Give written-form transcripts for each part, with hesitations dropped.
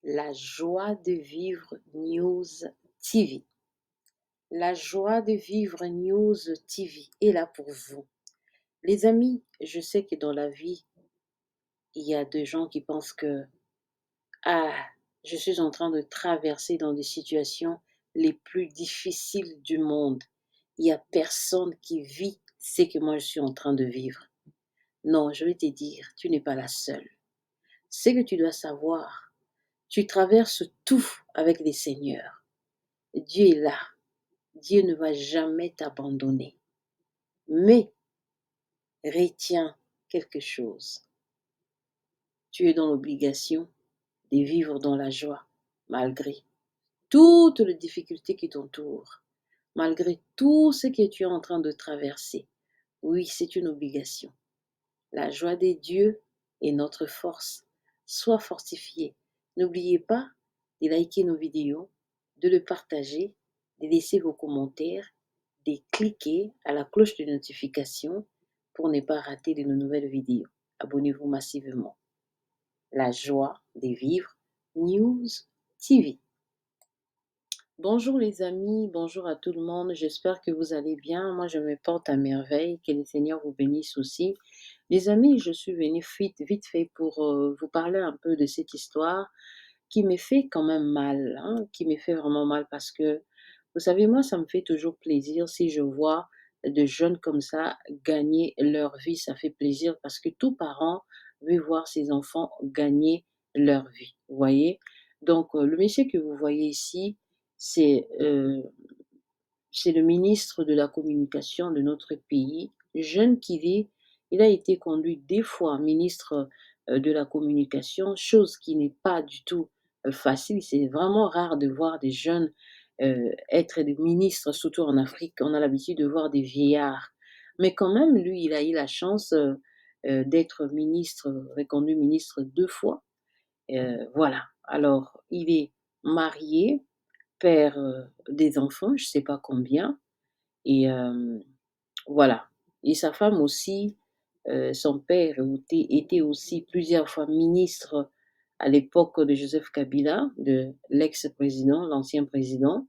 La joie de vivre News TV. La joie de vivre News TV est là pour vous. Les amis, je sais que dans la vie, il y a des gens qui pensent que ah, je suis en train de traverser dans des situations les plus difficiles du monde. Il n'y a personne qui vit ce que moi je suis en train de vivre. Non, je vais te dire, tu n'es pas la seule. Ce que tu dois savoir, tu traverses tout avec les seigneurs. Dieu est là. Dieu ne va jamais t'abandonner. Mais retiens quelque chose. Tu es dans l'obligation de vivre dans la joie, malgré toutes les difficultés qui t'entourent, malgré tout ce que tu es en train de traverser. Oui, c'est une obligation. La joie des dieux est notre force. Sois fortifié. N'oubliez pas de liker nos vidéos, de le partager, de laisser vos commentaires, de cliquer à la cloche de notification pour ne pas rater de nos nouvelles vidéos. Abonnez-vous massivement. La joie de vivre News TV. Bonjour les amis, bonjour à tout le monde. J'espère que vous allez bien. Moi, je me porte à merveille. Que le Seigneur vous bénisse aussi. Les amis, je suis venue vite fait pour vous parler un peu de cette histoire qui me fait quand même mal, hein, qui me fait vraiment mal parce que, vous savez, moi, ça me fait toujours plaisir si je vois de jeunes comme ça gagner leur vie. Ça fait plaisir parce que tout parent veut voir ses enfants gagner leur vie. Vous voyez? Donc, le monsieur que vous voyez ici, c'est c'est le ministre de la communication de notre pays, jeune qu'il est. Il a été conduit des fois ministre de la communication, chose qui n'est pas du tout facile. C'est vraiment rare de voir des jeunes être des ministres, surtout en Afrique. On a l'habitude de voir des vieillards. Mais quand même, lui, il a eu la chance d'être ministre, reconduit ministre 2 fois. Voilà. Alors, il est marié, père des enfants, je ne sais pas combien. Et voilà. Et sa femme aussi, son père était aussi plusieurs fois ministre à l'époque de Joseph Kabila, de l'ex-président, l'ancien président.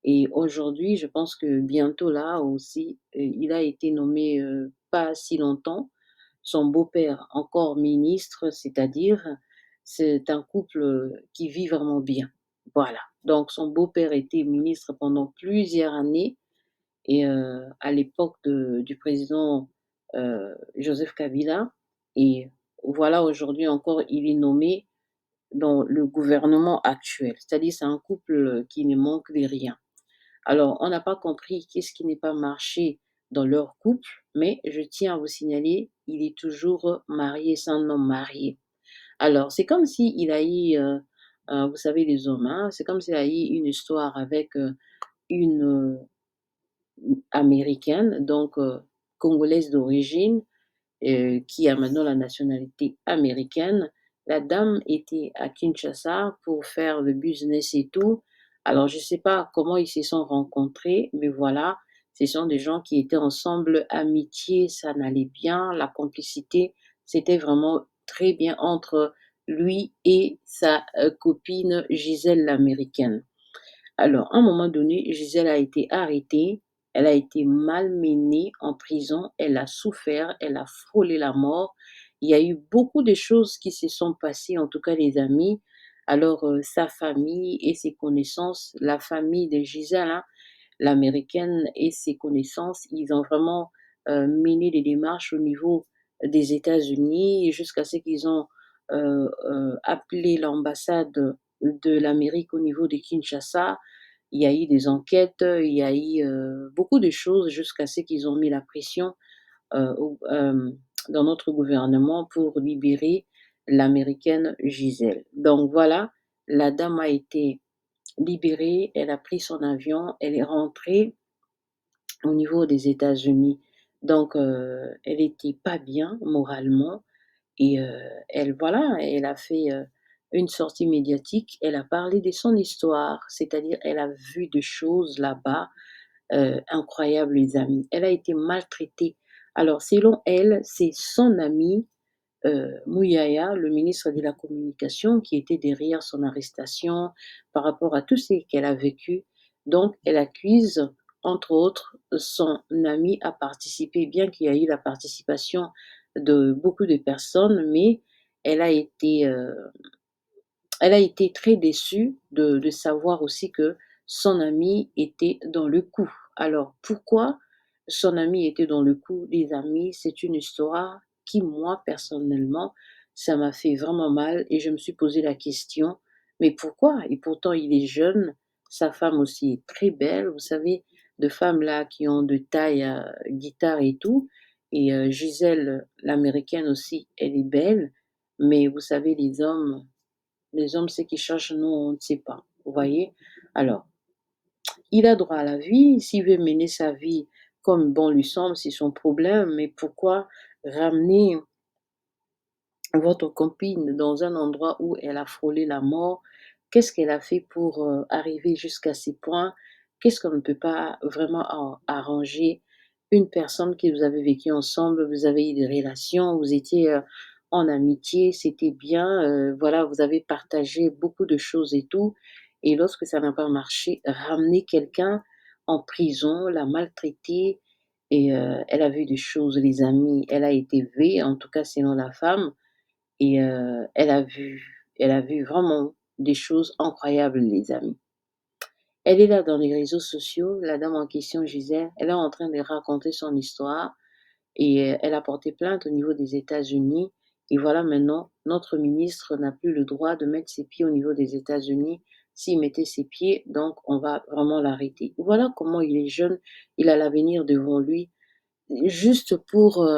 Et aujourd'hui, je pense que bientôt là aussi, il a été nommé pas si longtemps, son beau-père encore ministre, c'est-à-dire c'est un couple qui vit vraiment bien. Voilà. Donc son beau-père était ministre pendant plusieurs années et à l'époque du président Joseph Kabila. Et voilà, aujourd'hui encore, il est nommé dans le gouvernement actuel. C'est-à-dire, c'est un couple qui ne manque de rien. Alors, on n'a pas compris qu'est-ce qui n'est pas marché dans leur couple, mais je tiens à vous signaler, il est toujours marié, c'est un homme marié. Alors, c'est comme s'il a eu, vous savez, les hommes, hein, c'est comme s'il a eu une histoire avec une américaine, donc congolaise d'origine, qui a maintenant la nationalité américaine. La dame était à Kinshasa pour faire le business et tout. Alors, je ne sais pas comment ils se sont rencontrés, mais voilà, ce sont des gens qui étaient ensemble, amitié, ça n'allait bien, la complicité, c'était vraiment très bien entre lui et sa copine Gisèle l'américaine. Alors, à un moment donné, Gisèle a été arrêtée, elle a été malmenée en prison, elle a souffert, elle a frôlé la mort. Il y a eu beaucoup de choses qui se sont passées, en tout cas les amis. Alors, sa famille et ses connaissances, la famille de Gisèle, hein, l'américaine et ses connaissances, ils ont vraiment mené des démarches au niveau des États-Unis jusqu'à ce qu'ils ont appelé l'ambassade de l'Amérique au niveau de Kinshasa. Il y a eu des enquêtes, il y a eu beaucoup de choses jusqu'à ce qu'ils ont mis la pression dans notre gouvernement pour libérer l'américaine Gisèle. Donc voilà, la dame a été libérée, elle a pris son avion, elle est rentrée au niveau des États-Unis. Donc elle était pas bien moralement et elle voilà, elle a fait, une sortie médiatique. Elle a parlé de son histoire, c'est-à-dire elle a vu des choses là-bas, incroyables les amis. Elle a été maltraitée. Alors selon elle, c'est son ami Mouyaya, le ministre de la communication, qui était derrière son arrestation par rapport à tout ce qu'elle a vécu. Donc elle accuse, entre autres, son ami à participer, bien qu'il y a eu la participation de beaucoup de personnes, mais elle a été, elle a été très déçue de savoir aussi que son ami était dans le coup. Alors pourquoi son ami était dans le coup? Les amis, c'est une histoire qui, moi, personnellement, ça m'a fait vraiment mal et je me suis posé la question: «Mais pourquoi?» Et pourtant il est jeune, sa femme aussi est très belle, vous savez, de femmes là qui ont de taille, guitare et tout, et Gisèle, l'américaine aussi, elle est belle, mais vous savez les hommes, ce qu'ils cherchent, nous, on ne sait pas. Vous voyez? Alors, il a droit à la vie. S'il veut mener sa vie comme bon lui semble, c'est son problème. Mais pourquoi ramener votre copine dans un endroit où elle a frôlé la mort? Qu'est-ce qu'elle a fait pour arriver jusqu'à ces points? Qu'est-ce qu'on ne peut pas vraiment arranger? Une personne que vous avez vécu ensemble, vous avez eu des relations, vous étiez en amitié, c'était bien, voilà, vous avez partagé beaucoup de choses et tout. Et lorsque ça n'a pas marché, ramener quelqu'un en prison, la maltraiter, et elle a vu des choses, les amis, elle a été élevée, en tout cas selon la femme, et elle a vu vraiment des choses incroyables, les amis. Elle est là dans les réseaux sociaux, la dame en question, Gisèle, elle est en train de raconter son histoire, et elle a porté plainte au niveau des États-Unis, et voilà, maintenant notre ministre n'a plus le droit de mettre ses pieds au niveau des États-Unis. S'il mettait ses pieds, donc on va vraiment l'arrêter. Voilà comment il est jeune, il a l'avenir devant lui, juste pour,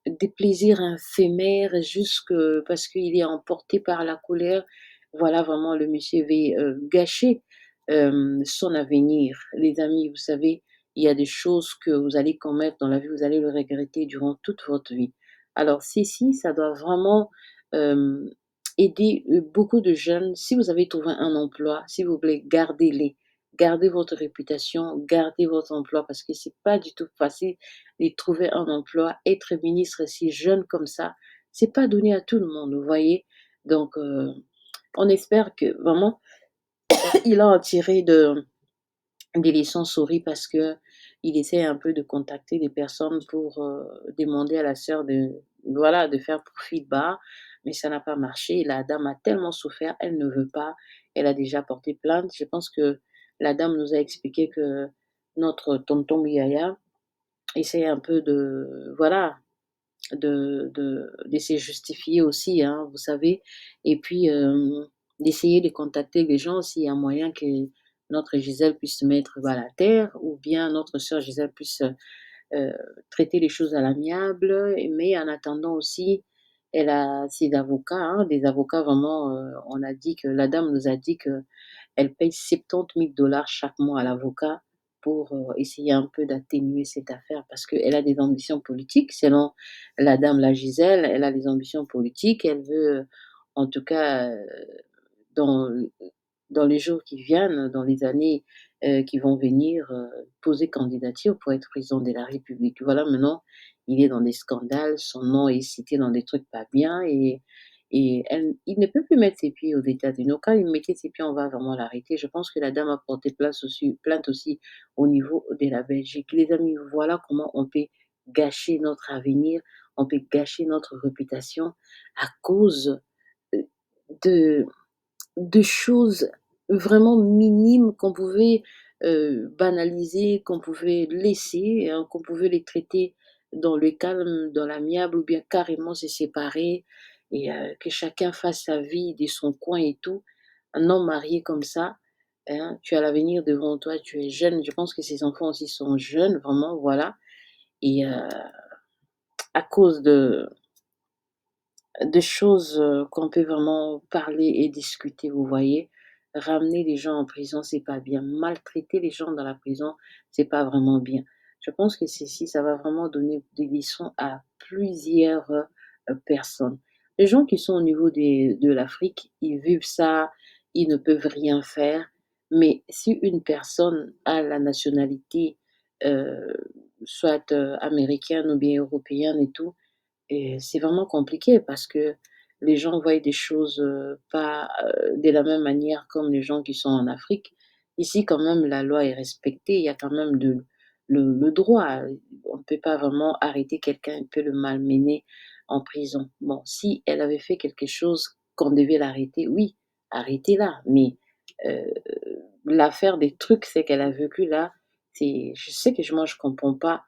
des plaisirs éphémères, juste que parce qu'il est emporté par la colère. Voilà, vraiment le monsieur veut, gâcher, son avenir. Les amis, vous savez, il y a des choses que vous allez commettre dans la vie, vous allez le regretter durant toute votre vie. Alors ceci, ça doit vraiment, hem, aider, beaucoup de jeunes. Si vous avez trouvé un emploi, s'il vous plaît, gardez-les. Gardez votre réputation, gardez votre emploi, parce que c'est pas du tout facile et trouver un emploi, être ministre si jeune comme ça, c'est pas donné à tout le monde, vous voyez? Donc on espère que vraiment il a en tiré des leçons souris, parce qu'il essaie un peu de contacter des personnes pour, demander à la sœur de voilà, de faire profil bas, mais ça n'a pas marché. La dame a tellement souffert, elle ne veut pas. Elle a déjà porté plainte. Je pense que la dame nous a expliqué que notre tonton Biaya essaie un peu de voilà, d'essayer de justifier aussi, hein, vous savez, et puis, d'essayer de contacter les gens s'il y a moyen que notre Gisèle puisse se mettre, bah, à terre, ou bien notre sœur Gisèle puisse, heu, traiter les choses à l'amiable. Mais en attendant aussi, elle a ses avocats, hein, des avocats vraiment, on a dit que la dame nous a dit que elle paye 70 000 $ chaque mois à l'avocat pour, essayer un peu d'atténuer cette affaire, parce qu'elle a des ambitions politiques. Selon la dame, la Gisèle, elle a des ambitions politiques. Elle veut, en tout cas, dans dans les jours qui viennent, dans les années, qui vont venir, poser candidature pour être président de la République. Voilà, maintenant, il est dans des scandales, son nom est cité dans des trucs pas bien, et elle il ne peut plus mettre ses pieds aux États-Unis. Donc quand il mettait ses pieds, on va vraiment l'arrêter. Je pense que la dame a porté plainte aussi au niveau de la Belgique. Les amis, voilà comment on peut gâcher notre avenir, on peut gâcher notre réputation à cause, heu, de choses vraiment minimes qu'on pouvait, banaliser, qu'on pouvait laisser, hein, qu'on pouvait les traiter dans le calme, dans l'amiable, ou bien carrément se séparer, et que chacun fasse sa vie de son coin et tout. Un homme marié comme ça, hein, tu as l'avenir devant toi, tu es jeune. Je pense que ses enfants aussi sont jeunes, vraiment, voilà, et à cause de choses, qu'on peut vraiment parler et discuter, vous voyez? Ramener les gens en prison, c'est pas bien. Maltraiter les gens dans la prison, c'est pas vraiment bien. Je pense que ceci, ça va vraiment donner des leçons à plusieurs, personnes. Les gens qui sont au niveau de l'Afrique, ils vivent ça, ils ne peuvent rien faire. Mais si une personne a la nationalité, heu, soit, américaine ou bien européenne et tout, et c'est vraiment compliqué parce que les gens voient des choses, pas, de la même manière comme les gens qui sont en Afrique. Ici, quand même, la loi est respectée, il y a quand même le droit. On ne peut pas vraiment arrêter quelqu'un, on peut le malmener en prison. Bon, si elle avait fait quelque chose qu'on devait l'arrêter, oui, arrêtez-la, mais heu, l'affaire des trucs, c'est qu'elle a vécu là, c'est je sais que moi je comprends pas,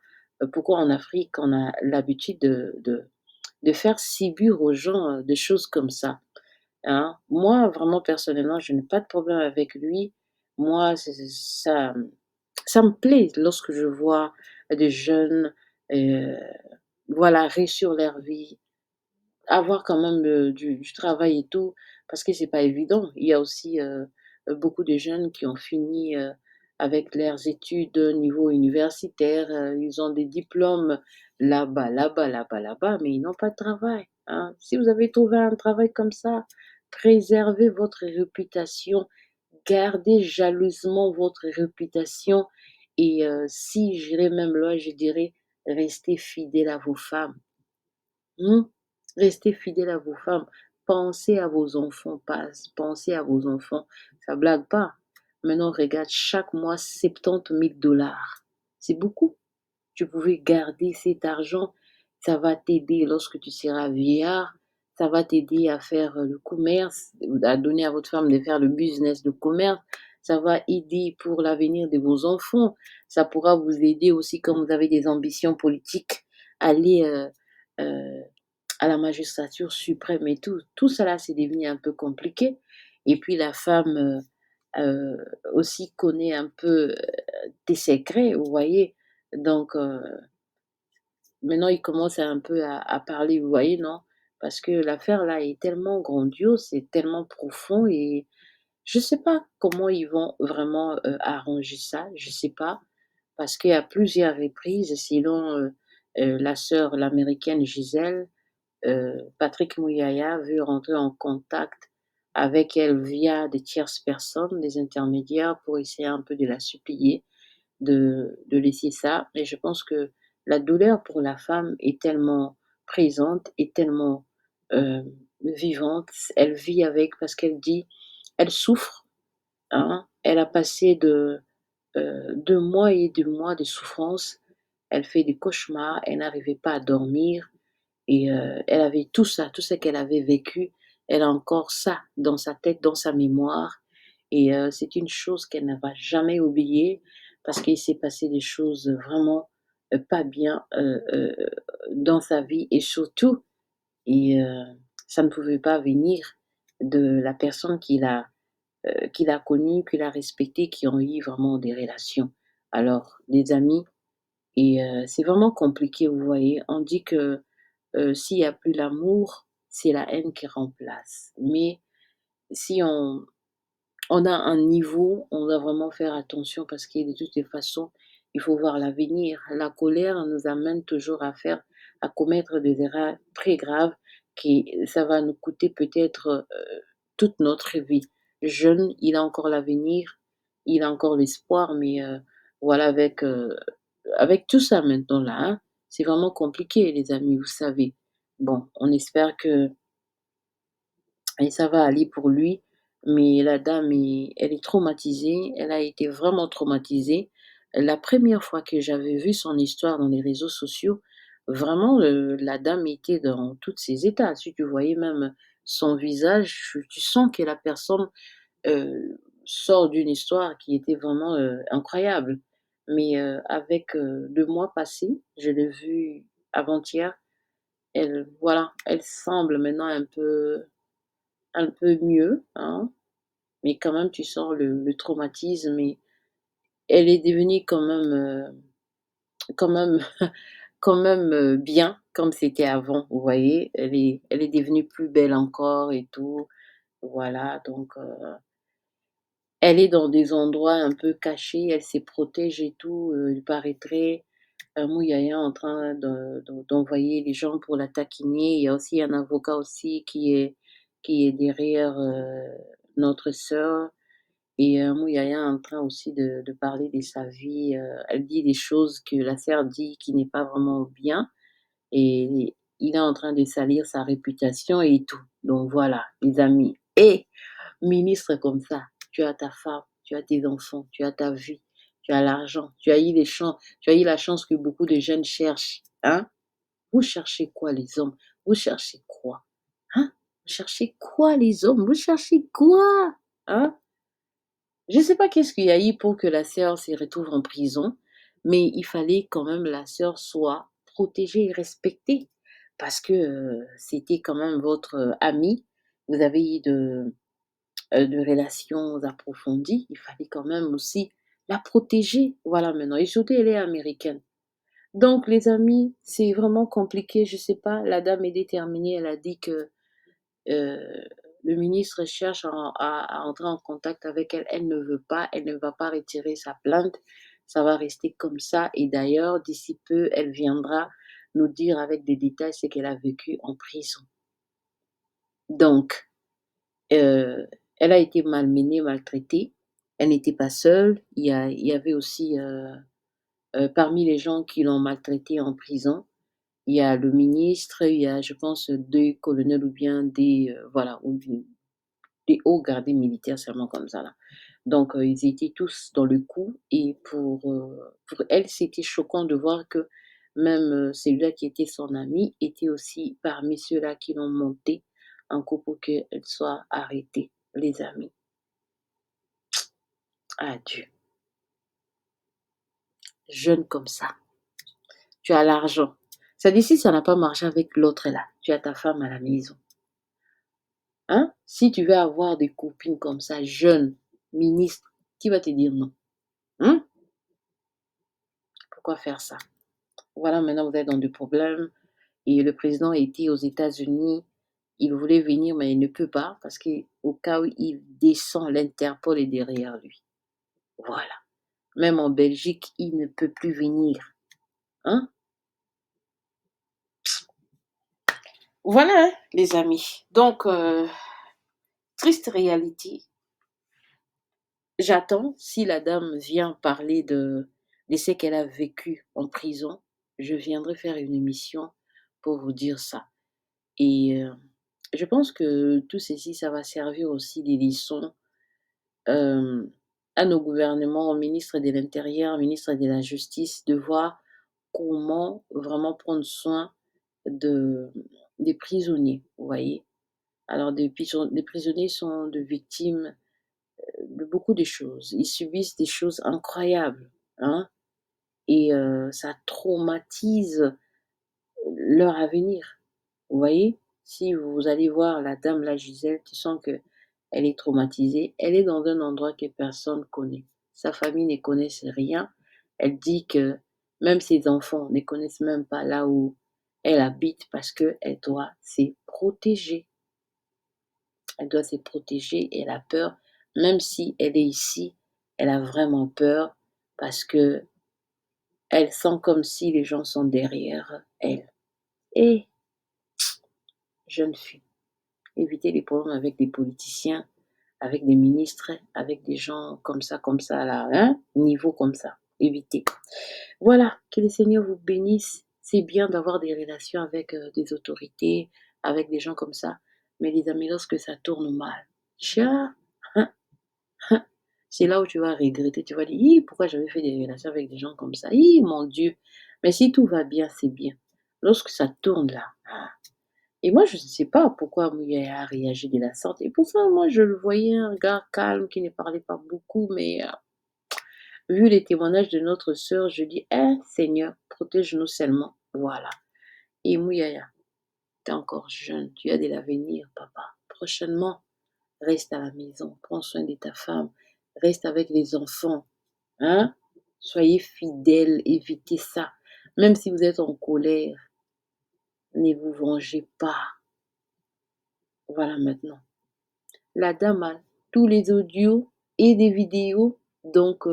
pourquoi en Afrique on a l'habitude de faire subir aux gens, des choses comme ça, hein. Moi, vraiment personnellement, je n'ai pas de problème avec lui. Moi, c'est ça, ça me plaît lorsque je vois des jeunes, heu, voilà, réussir leur vie, avoir quand même, du travail et tout, parce que c'est pas évident. Il y a aussi, beaucoup de jeunes qui ont fini, avec leurs études au niveau universitaire, ils ont des diplômes là-bas, là-bas, là-bas, là-bas, mais ils n'ont pas de travail, hein. Si vous avez trouvé un travail comme ça, préservez votre réputation, gardez jalousement votre réputation et si j'irais même loin, je dirais: «Restez fidèles à vos femmes». Mmh. Restez fidèles à vos femmes. Pensez à vos enfants, pensez à vos enfants. Ça blague pas. Maintenant, regarde, chaque mois, 70 000 $. C'est beaucoup. Tu pouvais garder cet argent. Ça va t'aider lorsque tu seras vieillard. Ça va t'aider à faire le commerce, à donner à votre femme de faire le business de commerce. Ça va aider pour l'avenir de vos enfants. Ça pourra vous aider aussi quand vous avez des ambitions politiques. Aller euh, à la magistrature suprême et tout. Tout cela, c'est devenu un peu compliqué. Et puis la femme, aussi connaît un peu, tes secrets, vous voyez? Donc maintenant il commence un peu à parler, vous voyez, non? Parce que l'affaire là est tellement grandiose, c'est tellement profond et je sais pas comment ils vont vraiment, arranger ça, je sais pas. Parce qu'à plusieurs reprises, selon, la sœur, l'américaine Gisèle, Patrick Mouyaya veut rentrer en contact avec elle via des tierces personnes, des intermédiaires pour essayer un peu de la supplier de laisser ça. Et je pense que la douleur pour la femme est tellement présente et tellement, vivante. Elle vit avec parce qu'elle dit elle souffre, hein. Elle a passé 2 mois et 2 mois de souffrance. Elle fait des cauchemars, elle n'arrivait pas à dormir. Et elle avait tout ça, tout ce qu'elle avait vécu, elle a encore ça dans sa tête, dans sa mémoire et c'est une chose qu'elle ne va jamais oublier parce qu'il s'est passé des choses vraiment, pas bien, dans sa vie et surtout et ça ne pouvait pas venir de la personne qu'il a connue, qu'il a respectée, qui ont eu vraiment des relations. Alors des amis et c'est vraiment compliqué, vous voyez? On dit que s'il y a plus l'amour, c'est la haine qui remplace. Mais si on a un niveau, on doit vraiment faire attention parce que de toutes les façons, il faut voir l'avenir. La colère nous amène toujours à commettre des erreurs très graves qui ça va nous coûter peut-être, toute notre vie. Jeune, il a encore l'avenir, il a encore l'espoir, mais voilà avec tout ça maintenant là, hein, c'est vraiment compliqué les amis, vous savez. Bon, on espère que et ça va aller pour lui, mais la dame elle est traumatisée, elle a été vraiment traumatisée. La première fois que j'avais vu son histoire dans les réseaux sociaux, vraiment, la dame était dans tous ses états. Si tu voyais même son visage, tu sens que la personne, sort d'une histoire qui était vraiment, incroyable. Mais, avec, le mois passé, je l'ai vue avant-hier, elle voilà, elle semble maintenant un peu mieux, hein, mais quand même tu sens le traumatisme et elle est devenue quand même quand même, bien comme c'était avant, vous voyez? Elle est devenue plus belle encore et tout, voilà donc elle est dans des endroits un peu cachés, elle se protège et tout, il paraîtrait, Mouyaya en train d'envoyer les gens pour la taquiner. Il y a aussi un avocat aussi qui est derrière, notre sœur et Mouyaya est en train aussi de parler de sa vie, elle dit des choses que la sœur dit qui n'est pas vraiment bien et il est en train de salir sa réputation et tout. Donc voilà, les amis. Et ministre comme ça, tu as ta femme, tu as tes enfants, tu as ta vie, tu as l'argent, tu as eu la chance que beaucoup de jeunes cherchent, hein? Vous cherchez quoi les hommes? Vous cherchez quoi? Hein? Vous cherchez quoi les hommes? Vous cherchez quoi? Hein? Je ne sais pas qu'est-ce qu'il y a eu pour que la sœur se retrouve en prison, mais il fallait quand même la sœur soit protégée et respectée parce que, c'était quand même votre, amie. Vous avez eu de relations approfondies, il fallait quand même aussi la protéger. Voilà maintenant et surtout elle est américaine. Donc les amis, c'est vraiment compliqué, je sais pas, la dame est déterminée, elle a dit que, le ministre cherche à entrer en contact avec elle, elle ne veut pas, elle ne va pas retirer sa plainte, ça va rester comme ça et d'ailleurs d'ici peu, elle viendra nous dire avec des détails ce qu'elle a vécu en prison. Donc, elle a été malmenée, maltraitée, elle n'était pas seule, il y avait aussi, parmi les gens qui l'ont maltraitée en prison, il y a le ministre, il y a je pense 2 colonels ou bien voilà, ou des hauts gradés militaires, seulement comme ça là. Donc ils étaient tous dans le coup et pour elle, c'était choquant de voir que même, celui-là qui était son ami était aussi parmi ceux-là qui l'ont monté en coup pour qu'elle soit arrêtée, les amis. Adieu. Jeune comme ça, tu as l'argent. Ça dit si ça n'a pas marché avec l'autre là, tu as ta femme à la maison. Hein? Si tu veux avoir des copines comme ça, jeunes, ministres, qui va te dire non? Hein? Pourquoi faire ça? Voilà, maintenant vous êtes dans des problèmes et le président était aux États-Unis. Il voulait venir, mais il ne peut pas parce qu'au cas où il descend, l'Interpol est derrière lui. Voilà. Même en Belgique, il ne peut plus venir. Hein? Voilà, hein, les amis. Donc, triste réalité. J'attends, si la dame vient parler de ce qu'elle a vécu en prison, je viendrai faire une émission pour vous dire ça. Et je pense que tout ceci, ça va servir aussi des leçons euh, à nos gouvernements, au ministre de l'Intérieur, au ministre de la Justice, de voir comment vraiment prendre soin de, des prisonniers, vous voyez. Alors, des prisonniers sont de victimes de beaucoup de choses. Ils subissent des choses incroyables, hein, et ça traumatise leur avenir. Vous voyez? Si vous allez voir la dame, la Gisèle, tu sens que elle est traumatisée. Elle est dans un endroit que personne connaît. Sa famille ne connaisse rien. Elle dit que même ses enfants ne connaissent même pas là où elle habite parce qu'elle doit se protéger. Elle doit se protéger et elle a peur. Même si elle est ici, elle a vraiment peur parce que elle sent comme si les gens sont derrière elle. Et jeune fille, évitez les problèmes avec des politiciens, avec des ministres, avec des gens comme ça, là, hein, niveau comme ça. Évitez. Voilà, que le Seigneur vous bénisse. C'est bien d'avoir des relations avec des autorités, avec des gens comme ça. Mais les amis, lorsque ça tourne mal, tcha, hein, hein, c'est là où tu vas regretter. Tu vas dire, hi, pourquoi j'avais fait des relations avec des gens comme ça? Hi, mon Dieu. Mais si tout va bien, c'est bien. Lorsque ça tourne là, ah, et moi, je ne sais pas pourquoi Mouyaya a réagi de la sorte. Et pourtant, moi, je le voyais un gars calme qui ne parlait pas beaucoup, mais vu les témoignages de notre sœur, je dis, hein, Seigneur, protège-nous seulement. Voilà. Et Mouyaya, tu es encore jeune, tu as de l'avenir, papa. Prochainement, reste à la maison, prends soin de ta femme, reste avec les enfants. Hein? Soyez fidèles, évitez ça. Même si vous êtes en colère, ne vous vengez pas. Voilà maintenant. La dame a tous les audios et des vidéos, donc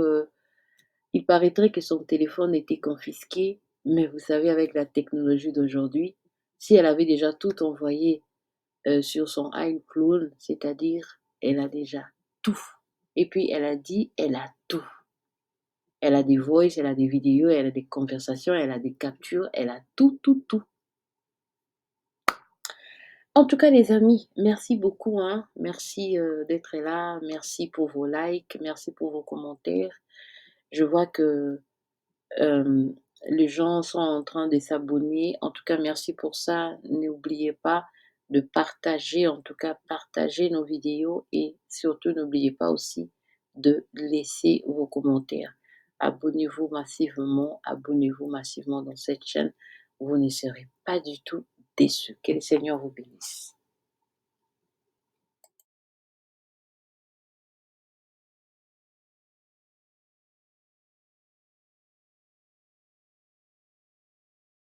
il paraîtrait que son téléphone était confisqué, mais vous savez, avec la technologie d'aujourd'hui, si elle avait déjà tout envoyé sur son iCloud, c'est-à-dire elle a déjà tout. Et puis elle a dit, elle a tout. Elle a des voices, elle a des vidéos, elle a des conversations, elle a des captures, elle a tout, tout, tout. En tout cas, les amis, merci beaucoup, hein. Merci, d'être là. Merci pour vos likes, merci pour vos commentaires. Je vois que, hem, les gens sont en train de s'abonner. En tout cas, merci pour ça. N'oubliez pas de partager, en tout cas, partager nos vidéos et surtout n'oubliez pas aussi de laisser vos commentaires. Abonnez-vous massivement dans cette chaîne. Vous ne serez pas du tout déçus. Que le Seigneur vous bénisse.